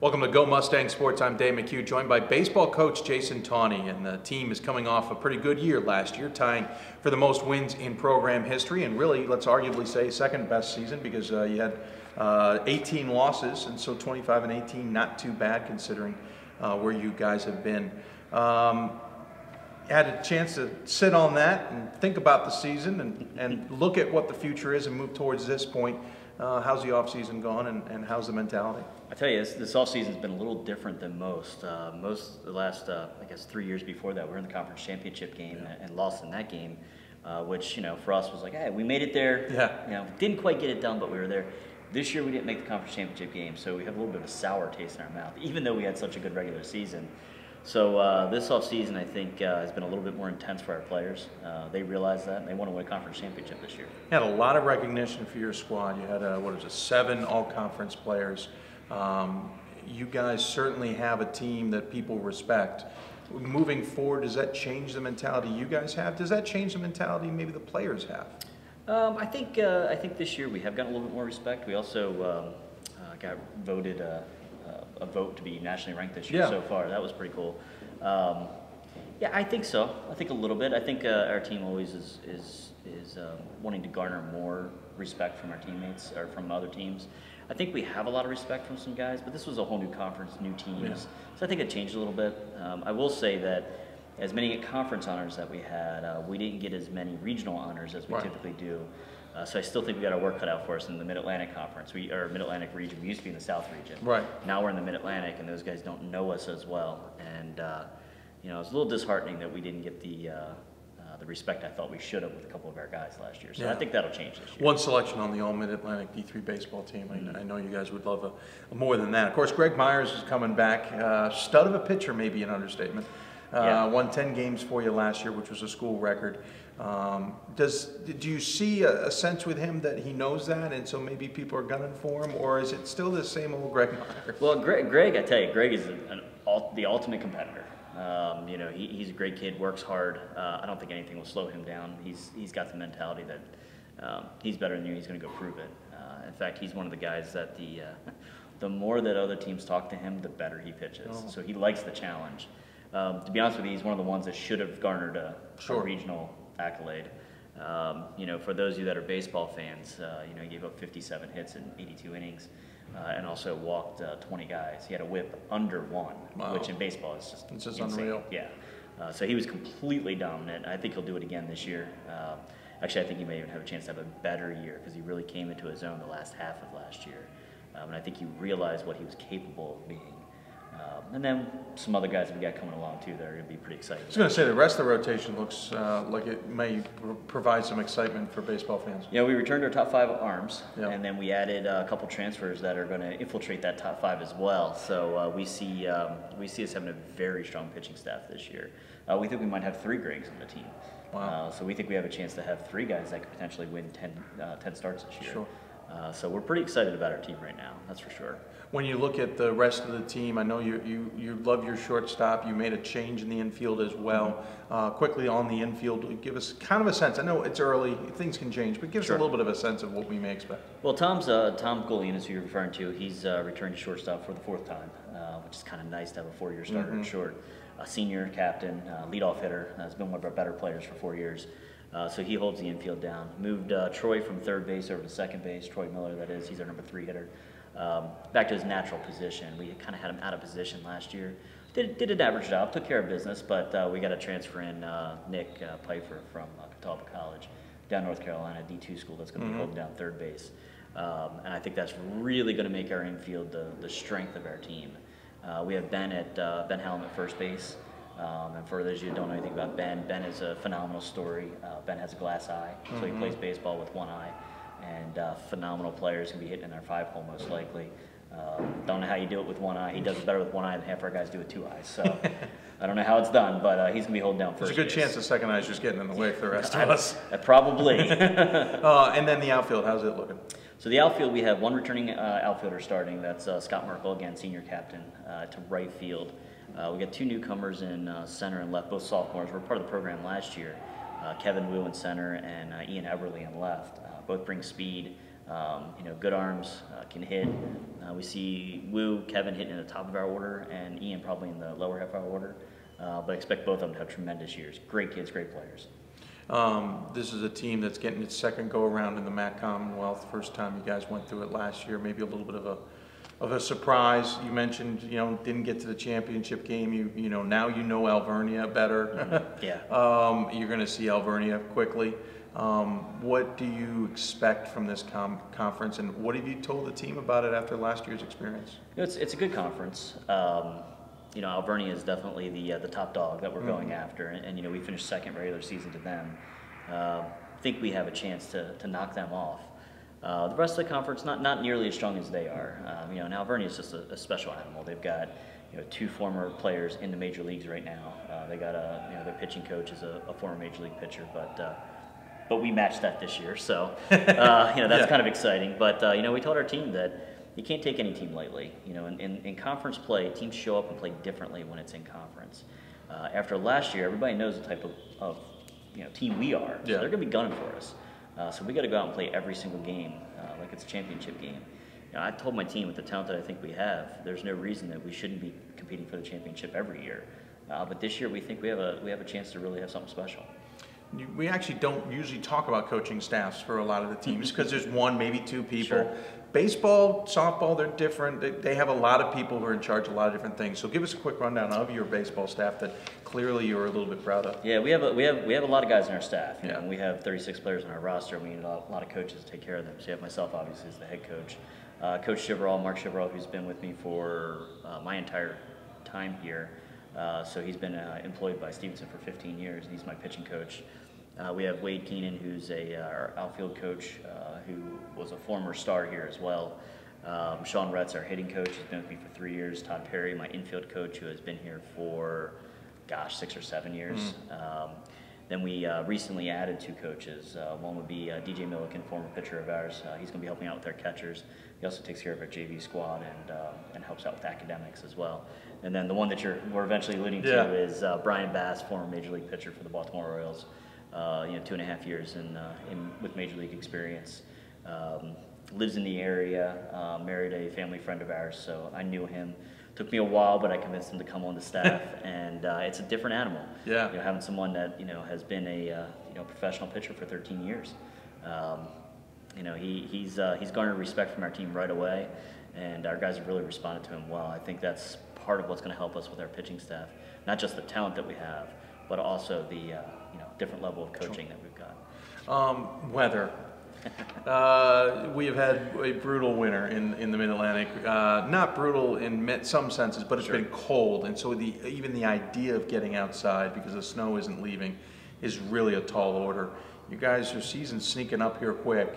Welcome to Go Mustangs Sports. I'm Dave McHugh, joined by baseball coach Jason Tawney, and the team is coming off a pretty good year last year, tying for the most wins in program history, and really, let's arguably say, second best season because you had 18 losses, and so 25 and 18, not too bad considering where you guys have been. Had a chance to sit on that and think about the season and look at what the future is and move towards this point. How's the offseason gone and how's the mentality? I tell you, this offseason's been a little different than most. Most of the last, I guess, 3 years before that, we were in the conference championship game and lost in that game, which, for us was like, hey, we made it there. Yeah. Didn't quite get it done, but we were there. This year we didn't make the conference championship game, so we have a little bit of a sour taste in our mouth, even though we had such a good regular season. So this offseason, I think, has been a little bit more intense for our players. They realize that, and they want to win a conference championship this year. You had a lot of recognition for your squad. You had, 7 all-conference players. You guys certainly have a team that people respect. Moving forward, does that change the mentality you guys have? Does that change the mentality maybe the players have? I think this year we have gotten a little bit more respect. We also got voted a vote to be nationally ranked this year so far. That was pretty cool. Yeah, I think so. I think a little bit. I think our team always is wanting to garner more respect from our teammates or from other teams. I think we have a lot of respect from some guys, but this was a whole new conference, new teams. So I think it changed a little bit. I will say that as many conference honors that we had, we didn't get as many regional honors as we typically do. So I still think we got our work cut out for us in the Mid-Atlantic Conference, or Mid-Atlantic region. We used to be in the South region. Right. Now we're in the Mid-Atlantic, and those guys don't know us as well. And it's a little disheartening that we didn't get the respect I thought we should have with a couple of our guys last year. So I think that'll change this year. One selection on the All-Mid-Atlantic D3 baseball team. I know you guys would love more than that. Of course, Greg Myers is coming back. Stud of a pitcher, maybe an understatement. Won 10 games for you last year, which was a school record. Do you see a sense with him that he knows that, and so maybe people are gunning for him, or is it still the same old Greg Myers? Well, Greg, I tell you, Greg is the ultimate competitor. He's a great kid, works hard. I don't think anything will slow him down. He's got the mentality that he's better than you. He's going to go prove it. In fact, he's one of the guys that the more that other teams talk to him, the better he pitches. So he likes the challenge. To be honest with you, he's one of the ones that should have garnered a regional accolade. For those of you that are baseball fans, he gave up 57 hits in 82 innings and also walked 20 guys. He had a whip under 1, which in baseball is just unreal. Yeah. So he was completely dominant. I think he'll do it again this year. Actually, I think he may even have a chance to have a better year because he really came into his own the last half of last year. And I think he realized what he was capable of being. And then some other guys that we got coming along too that are going to be pretty exciting. I was going to say the rest of the rotation looks like it may provide some excitement for baseball fans. Yeah, we returned our top 5 arms, and then we added a couple transfers that are going to infiltrate that top 5 as well. So we see us having a very strong pitching staff this year. We think we might have 3 Gregs on the team. Wow. So we think we have a chance to have 3 guys that could potentially win 10 starts this year. Sure. So we're pretty excited about our team right now, that's for sure. When you look at the rest of the team, I know you love your shortstop. You made a change in the infield as well. Quickly on the infield, give us kind of a sense. I know it's early, things can change, but give us a little bit of a sense of what we may expect. Well, Tom Gullian is who you're referring to. He's returned to shortstop for the 4th time, which is kind of nice to have a 4-year starter in short. A senior captain, leadoff hitter, has been one of our better players for 4 years. So he holds the infield down. Moved Troy from 3rd base over to 2nd base, Troy Miller that is, he's our number 3 hitter. Back to his natural position. We kind of had him out of position last year. Did an average job, took care of business, but we got to transfer in Nick Pfeiffer from Catawba College down North Carolina, D2 school that's going to be holding down 3rd base. And I think that's really going to make our infield the strength of our team. We have Ben Hallam at 1st base. And for those of you who don't know anything about Ben is a phenomenal story. Ben has a glass eye, so he plays baseball with 1 eye. And phenomenal players can be hitting in our 5-hole most likely. Don't know how you do it with 1 eye. He does it better with 1 eye than half our guys do with 2 eyes. So I don't know how it's done, but he's going to be holding down 1st base. There's a good chance the 2nd eye is just getting in the way for the rest of us. Probably. And then the outfield, how's it looking? So the outfield, we have 1 returning outfielder starting. That's Scott Merkel, again, senior captain, to right field. We got 2 newcomers in center and left, both sophomores. We're part of the program last year. Kevin Wu in center and Ian Eberly in left. Both bring speed, Good arms, can hit. We see Kevin hitting in the top of our order, and Ian probably in the lower half of our order. But I expect both of them to have tremendous years. Great kids, great players. This is a team that's getting its second go-around in the MAC Commonwealth. First time you guys went through it last year, maybe a little bit of a surprise. You mentioned, didn't get to the championship game. Now Alvernia better. Yeah. You're going to see Alvernia quickly. What do you expect from this conference, and what have you told the team about it after last year's experience? It's a good conference. Alvernia is definitely the top dog that we're going after, and we finished second regular season to them. I think we have a chance to knock them off. The rest of the conference, not nearly as strong as they are. And Alvernia is just a special animal. They've got 2 former players in the major leagues right now. They got their pitching coach is a former major league pitcher, but we matched that this year, so that's kind of exciting. But we told our team that you can't take any team lightly. In conference play, teams show up and play differently when it's in conference. After last year, everybody knows the type of team we are, so they're going to be gunning for us. So we got to go out and play every single game like it's a championship game. I told my team with the talent that I think we have, there's no reason that we shouldn't be competing for the championship every year. But this year, we think we have a chance to really have something special. We actually don't usually talk about coaching staffs for a lot of the teams because there's 1, maybe 2 people. Sure. Baseball, softball, they're different. They have a lot of people who are in charge of a lot of different things. So give us a quick rundown of your baseball staff that clearly you're a little bit proud of. Yeah, we have a lot of guys in our staff. And we have 36 players on our roster. We need a lot of coaches to take care of them. So you have myself, obviously, as the head coach. Coach Mark Chiverall, who's been with me for my entire time here. So he's been employed by Stevenson for 15 years, and he's my pitching coach. We have Wade Keenan, who's our outfield coach, who was a former star here as well. Sean Retz, our hitting coach, has been with me for 3 years. Todd Perry, my infield coach, who has been here for, 6 or 7 years. Then we recently added 2 coaches. One would be DJ Milliken, former pitcher of ours. He's going to be helping out with our catchers. He also takes care of our JV squad and helps out with academics as well. And then the one that we're eventually alluding to is Brian Bass, former Major League pitcher for the Baltimore Orioles. 2.5 years with Major League experience. Lives in the area, married a family friend of ours, so I knew him. Took me a while, but I convinced him to come on the staff, and it's a different animal. Yeah. Having someone that has been a professional pitcher for 13 years. He's garnered respect from our team right away, and our guys have really responded to him well. I think that's part of what's going to help us with our pitching staff, not just the talent that we have, but also the different level of coaching that we've got. Weather. We have had a brutal winter in the Mid-Atlantic. Not brutal in some senses, but it's been cold, and so even the idea of getting outside because the snow isn't leaving is really a tall order. You guys, your season's sneaking up here quick.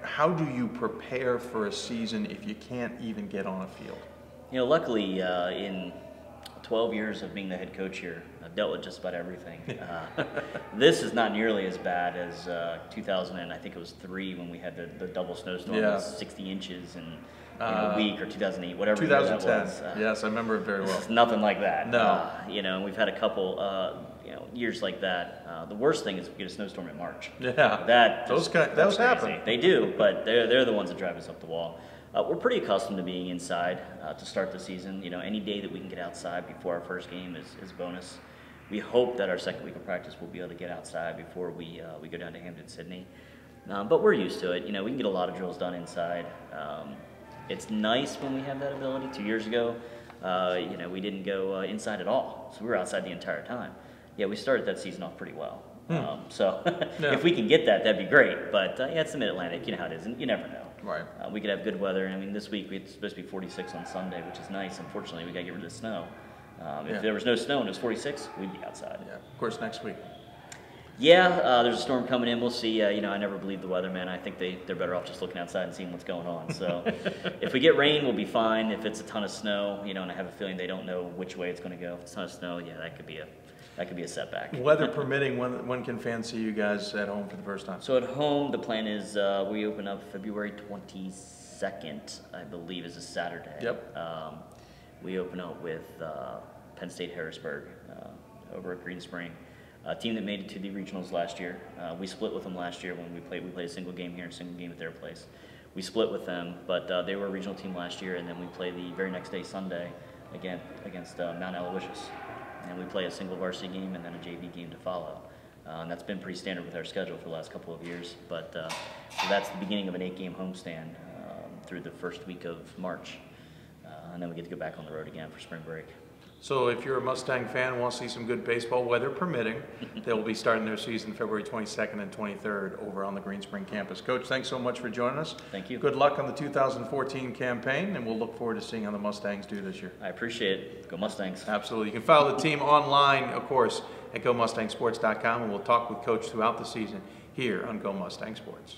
How do you prepare for a season if you can't even get on a field? Luckily, in 12 years of being the head coach here, I've dealt with just about everything. This is not nearly as bad as 2003 when we had the double snowstorm with 60 inches in a week, or 2008, whatever 2010. That was. Yes, I remember it very well. It's nothing like that. No. And we've had a couple years like that. The worst thing is if we get a snowstorm in March. Yeah. Those happen. They do, but they're the ones that drive us up the wall. We're pretty accustomed to being inside to start the season. Any day that we can get outside before our first game is bonus. We hope that our second week of practice we'll be able to get outside before we go down to Hampton, Sydney. But we're used to it. We can get a lot of drills done inside. It's nice when we have that ability. 2 years ago, we didn't go inside at all, so we were outside the entire time. Yeah, we started that season off pretty well. So if we can get that, that'd be great. But it's the Mid-Atlantic. You know how it is, and you never know. Right. We could have good weather. I mean, this week it's supposed to be 46 on Sunday, which is nice. Unfortunately, we got to get rid of the snow. If there was no snow and it was 46, we'd be outside. Yeah. Of course, next week. Yeah, there's a storm coming in. We'll see. I never believe the weatherman. I think they're better off just looking outside and seeing what's going on. So if we get rain, we'll be fine. If it's a ton of snow, and I have a feeling they don't know which way it's going to go. If it's a ton of snow, yeah, that could be a setback. Weather permitting, when can fans see you guys at home for the first time? So at home, the plan is we open up February 22nd, I believe, is a Saturday. Yep. We open up with Penn State Harrisburg over at Green Spring. A team that made it to the regionals last year. We split with them last year when we played a single game here and a single game at their place. We split with them, but they were a regional team last year, and then we play the very next day, Sunday, again against Mount Aloysius. And we play a single varsity game and then a JV game to follow. And that's been pretty standard with our schedule for the last couple of years. But so that's the beginning of an 8-game homestand through the first week of March. And then we get to go back on the road again for spring break. So if you're a Mustang fan and want to see some good baseball, weather permitting, they will be starting their season February 22nd and 23rd over on the Green Spring campus. Coach, thanks so much for joining us. Thank you. Good luck on the 2014 campaign, and we'll look forward to seeing how the Mustangs do this year. I appreciate it. Go Mustangs. Absolutely. You can follow the team online, of course, at GoMustangSports.com, and we'll talk with Coach throughout the season here on Go Mustang Sports.